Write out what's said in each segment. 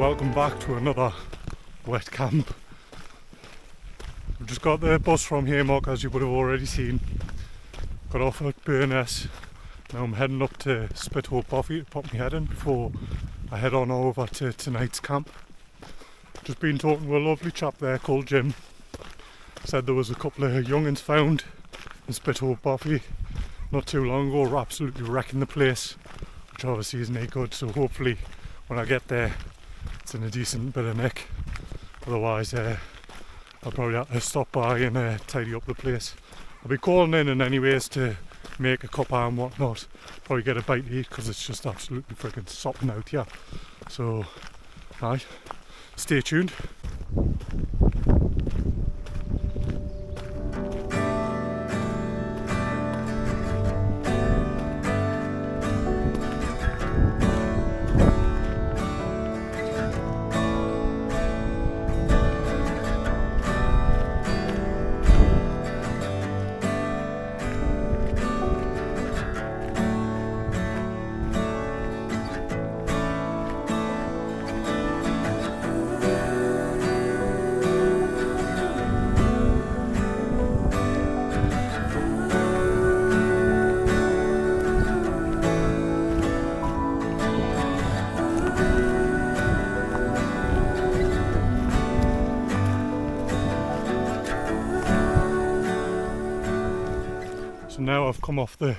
welcome back to another wet camp. We've just got the bus from Haymark, as you would have already seen. Got off at Burness. Now I'm heading up to Spithope Bothy to pop my head in before I head on over to tonight's camp. Just been talking to a lovely chap there called Jim. Said there was a couple of young'uns found in Spithope Bothy not too long ago, absolutely wrecking the place, which obviously isn't any good, so hopefully when I get there it's in a decent bit of nick. Otherwise I'll probably have to stop by and tidy up the place. I'll be calling in anyways to make a cuppa and whatnot, probably get a bite to eat because it's just absolutely freaking sopping out here. So aye, stay tuned. So now I've come off the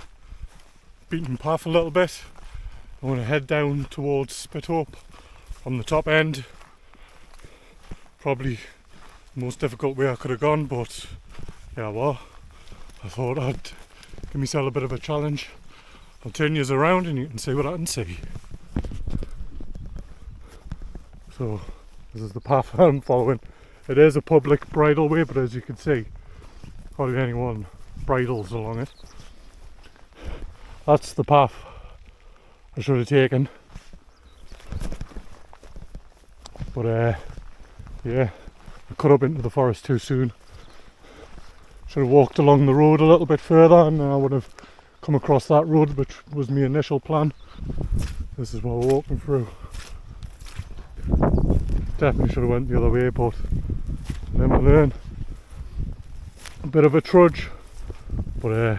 beaten path a little bit. I'm going to head down towards Spithope from the top end. Probably the most difficult way I could have gone, but yeah, well, I thought I'd give myself a bit of a challenge. I'll turn you around and you can see what I can see. So this is the path I'm following. It is a public bridleway, but as you can see, hardly anyone bridles along it. That's the path I should have taken, but yeah, I cut up into the forest too soon. Should have walked along the road a little bit further and I would have come across that road, which was my initial plan. This is what we're walking through. Definitely should have went the other way, but then we learn. A bit of a trudge, but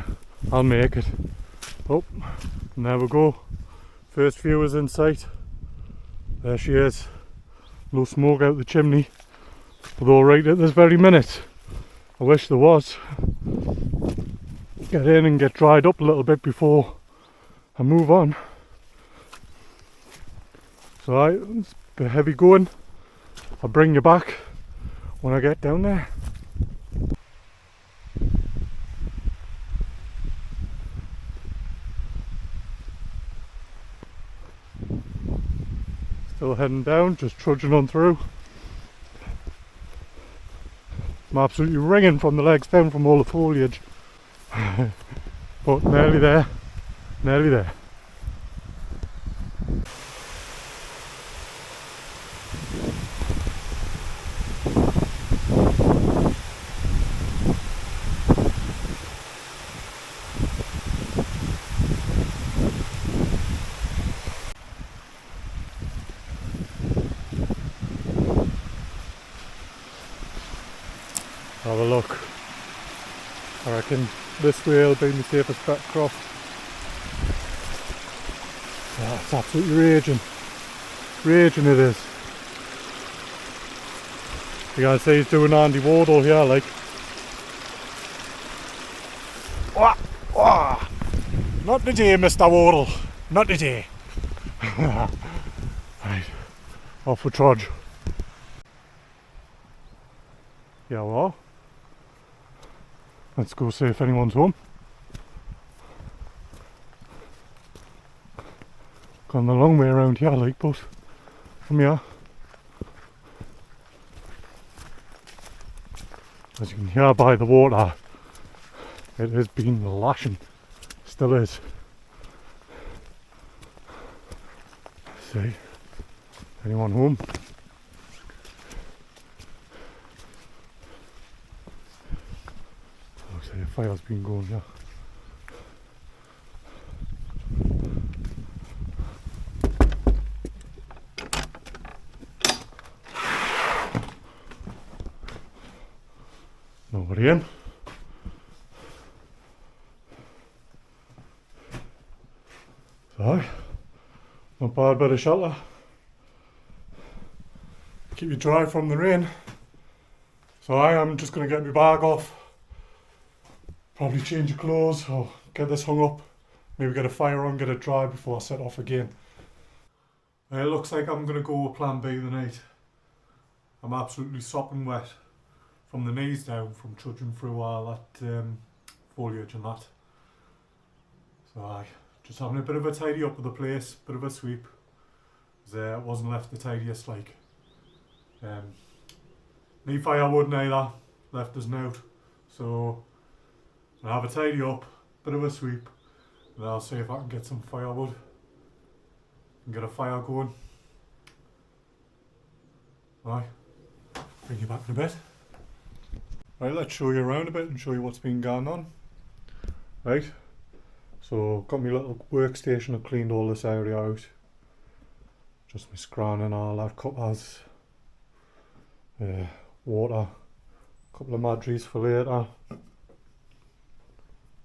I'll make it. Oh, and there we go. First view is in sight. There she is. No smoke out the chimney. Although right at this very minute, I wish there was. Get in and get dried up a little bit before I move on. So it's a bit heavy going. I'll bring you back when I get down there. Still heading down, just trudging on through. I'm absolutely ringing from the legs down from all the foliage. But nearly there, nearly there. Have a look. I reckon this way will be the safest bet across. Oh, it's absolutely raging. Raging it is. You guys see he's doing Andy Wardle here, like. Wah, wah. Not today, Mr. Wardle. Not today. Right, off we trudge. Yeah, well. Let's go see if anyone's home. Gone the long way around here, like, but from here. As you can hear by the water, it has been lashing. Still is. Let's see. Anyone home? Looks like a fire's been going here. in. So, not bad bit of shelter. Keep you dry from the rain. So I am just going to get my bag off. Probably change your clothes or get this hung up. Maybe get a fire on, get it dry before I set off again. It looks like I'm going to go plan B tonight. I'm absolutely sopping wet from the knees down from trudging through all that foliage and that. So I just having a bit of a tidy up of the place, bit of a sweep. It wasn't left the tidiest like. Need firewood neither, left us out. So I'll have a tidy up, bit of a sweep, and I'll see if I can get some firewood and get a fire going. Right, bring you back in a bit. Right, let's show you around a bit and show you what's been going on. Right, so got my little workstation, I've cleaned all this area out. Just my scran and all that, cuppers, water, couple of madries for later.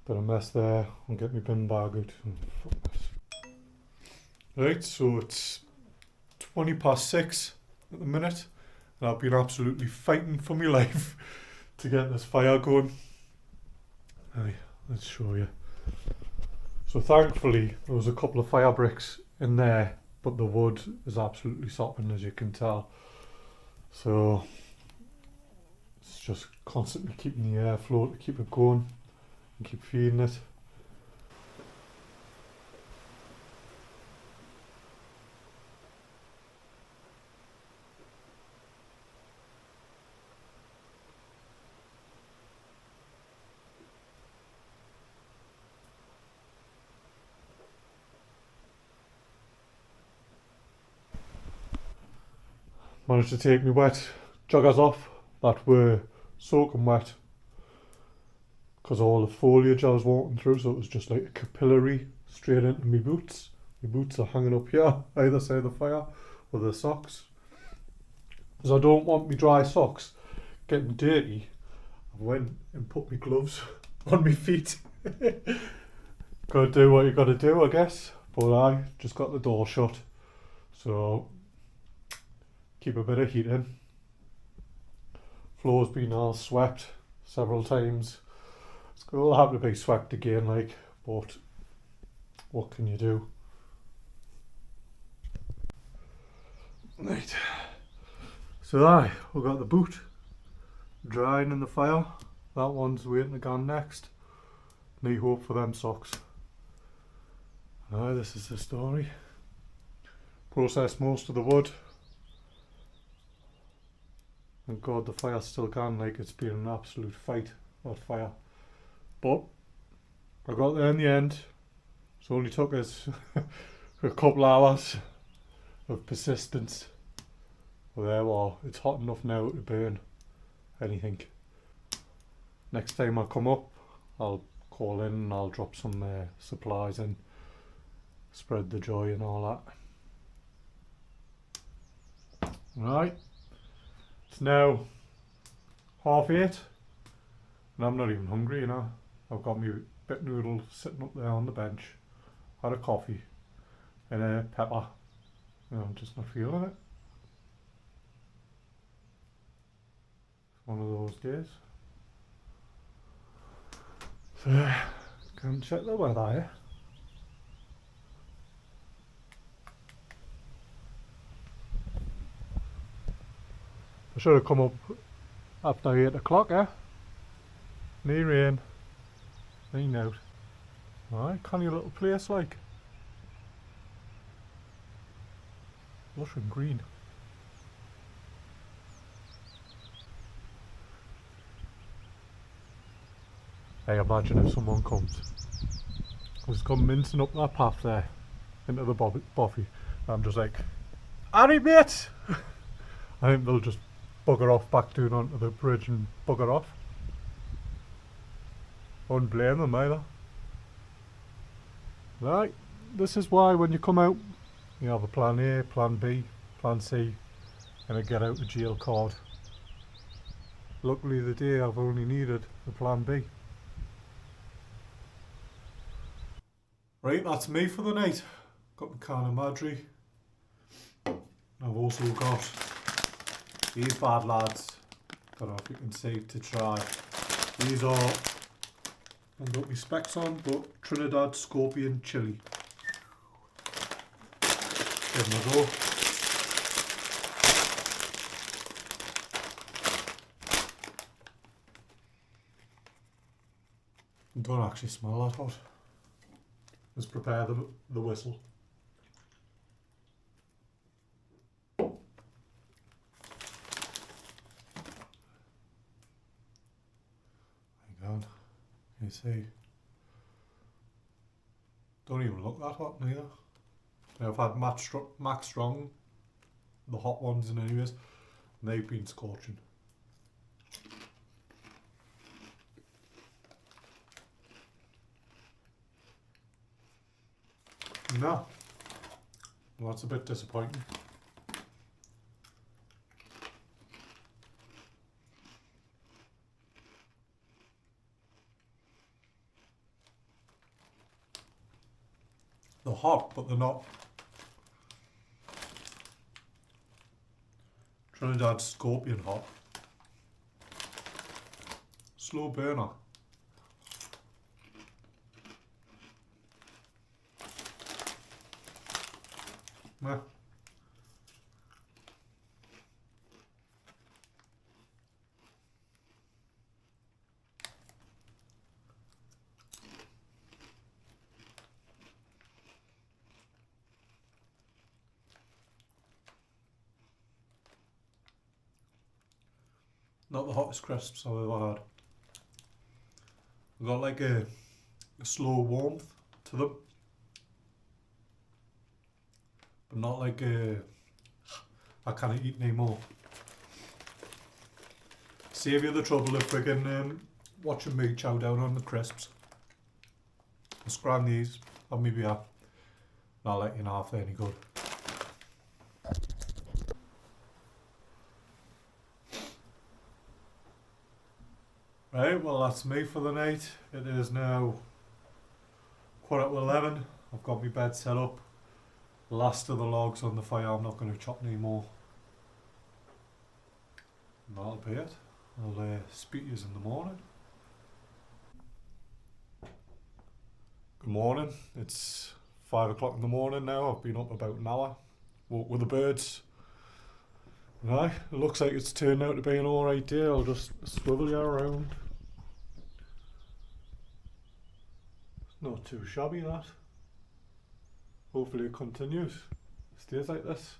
Bit of mess there, I'll get my bin bag out. Right, so it's 6:20 at the minute, and I've been absolutely fighting for my life to get this fire going. Right, let's show you. So thankfully there was a couple of fire bricks in there, but the wood is absolutely sopping, as you can tell. So it's just constantly keeping the air flow to keep it going and keep feeding it. Managed to take my wet joggers off that were soaking wet because of all the foliage I was walking through, so it was just like a capillary straight into my boots. My boots are hanging up here, either side of the fire, or the socks. Because I don't want my dry socks getting dirty, I went and put my gloves on my feet. Gotta do what you gotta do, I guess. But I just got the door shut, so keep a bit of heat in. Floor's been all swept several times. It's going to have to be swept again, like, but what can you do? Right. So we've got the boot drying in the fire. That one's waiting to go next. Need hope for them socks. This is the story. Processed most of the wood. Thank God the fire's still gone, like it's been an absolute fight, that fire. But I got there in the end. It's only took us a couple hours of persistence. Well, there we are. It's hot enough now to burn anything. Next time I come up, I'll call in and I'll drop some supplies in. Spread the joy and all that. Right. It's now 8:30 and I'm not even hungry, you know. I've got my bit noodle sitting up there on the bench, had a coffee and a pepper. You know, I'm just not feeling it. It's one of those days. So, come check the weather here. I should have come up after 8 o'clock, eh? No rain, rain out. Alright, canny little place like. Lush and green. Hey, imagine if someone comes. Just come mincing up that path there into the Bothy. I'm just like, Harry mate! I think they'll just bugger off back down onto the bridge and bugger off. I wouldn't blame them either. Right, this is why when you come out, you have a plan A, plan B, plan C, and a get out of jail card. Luckily today I've only needed the plan B. Right, that's me for the night. Got my can of Madry. I've also got these bad lads, don't know if you can see, to try. These are, I haven't got my specs on, but Trinidad Scorpion Chili. Give them a go. Don't actually smell that hot. Let's prepare the whistle. Hang on, you see. Don't even look that hot neither. I've had Max Strong, the hot ones in anyways, and they've been scorching. No, well, that's a bit disappointing. They're hot, but they're not. Trinidad Scorpion hot. Slow burner. Meh. Not the hottest crisps I've ever had. I've got like a slow warmth to them, but not like I can't eat anymore. Save you the trouble of friggin' watching me chow down on the crisps. I'll scram these, have me beer, and I'll let you know if they're any good. Right, well that's me for the night. It is now 11:15. I've got my bed set up. Last of the logs on the fire, I'm not going to chop any more. And that'll be it. I'll speak to you in the morning. Good morning, it's 5 o'clock in the morning now. I've been up about an hour. Walked with the birds. Right, it looks like it's turned out to be an alright day. I'll just swivel you around. Not too shabby that. Hopefully it continues. Stays like this.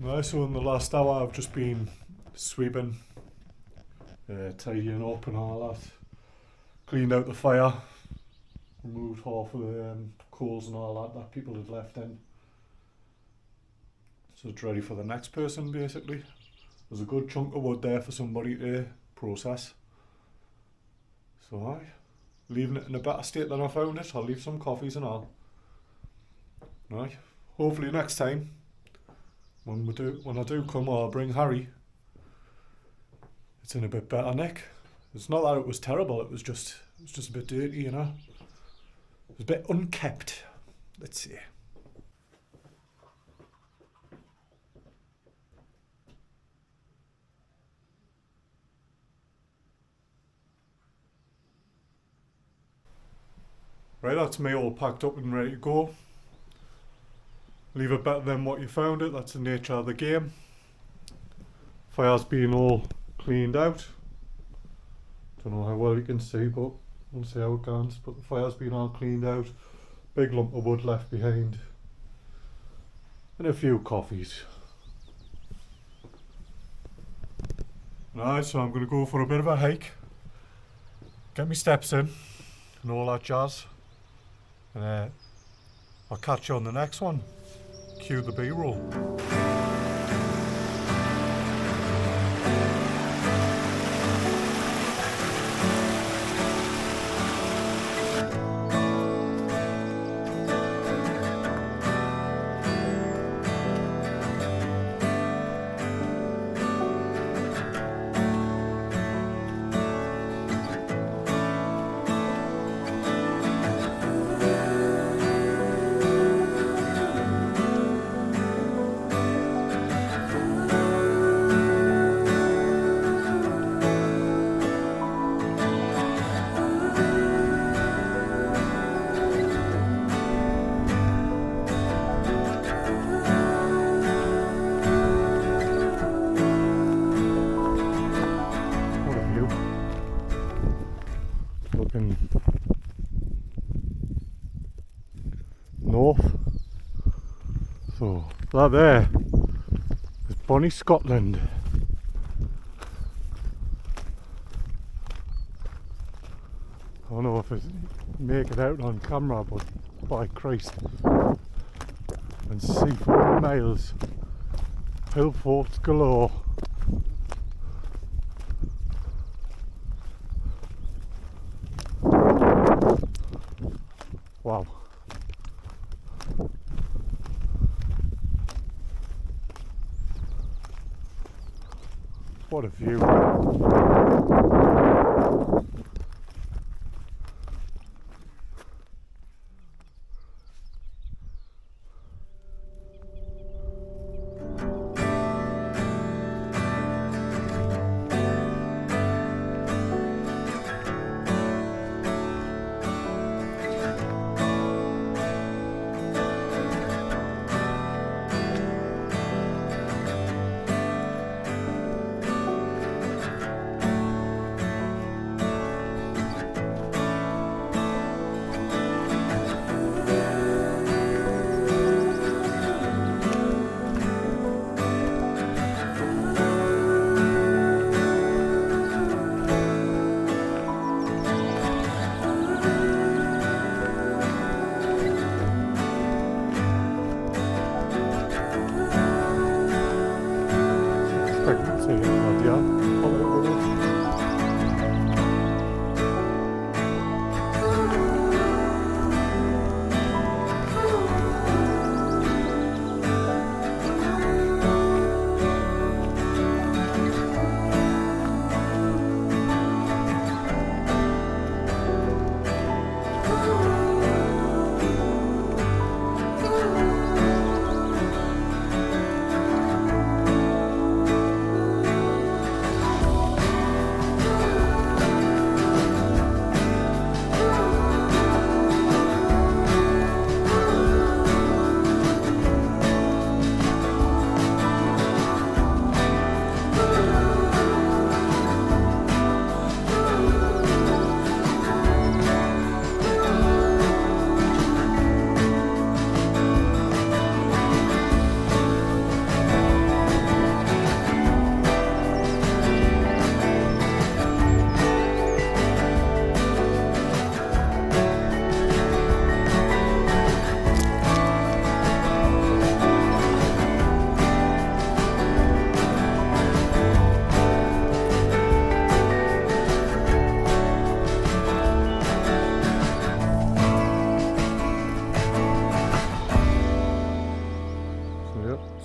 Right, so in the last hour I've just been sweeping, tidying up and all that. Cleaned out the fire. Removed half of the coals and all that people had left in. So it's ready for the next person basically. There's a good chunk of wood there for somebody to process. So aye, leaving it in a better state than I found it. I'll leave some coffees and all. Right, hopefully next time when I do come, I'll bring Harry. It's in a bit better nick. It's not that it was terrible, it was just a bit dirty, you know. It was a bit unkept, let's say. Right, that's me all packed up and ready to go. Leave it better than what you found it, that's the nature of the game. Fire's been all cleaned out. Don't know how well you can see, but we'll see how it goes. But the fire's been all cleaned out. Big lump of wood left behind. And a few coffees. Right, so I'm going to go for a bit of a hike. Get my steps in and all that jazz. And I'll catch you on the next one. Cue the B-roll. looking north. So that there is Bonnie, Scotland. I don't know if I make it out on camera, but by Christ, and see 4 miles, hill forts galore. Wow. What a view.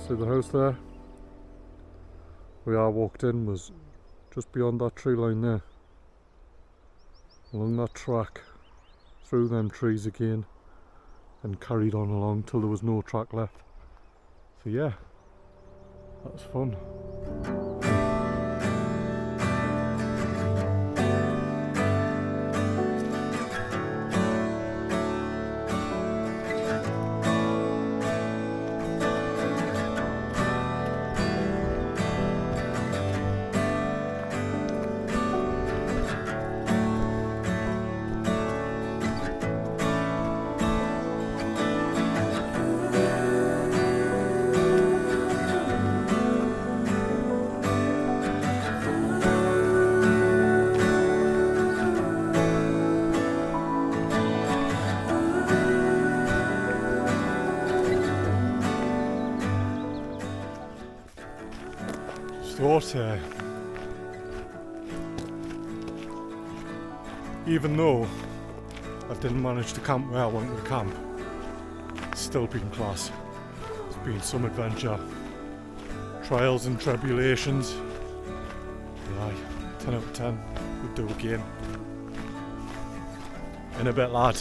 See the house there? Where I walked in was just beyond that tree line there. Along that track, through them trees again, and carried on along till there was no track left. So yeah, that was fun. Thought, even though I didn't manage to camp where I wanted to camp, it's still been class. It's been some adventure, trials and tribulations. Aye, 10 out of 10, would do again. In a bit, lad.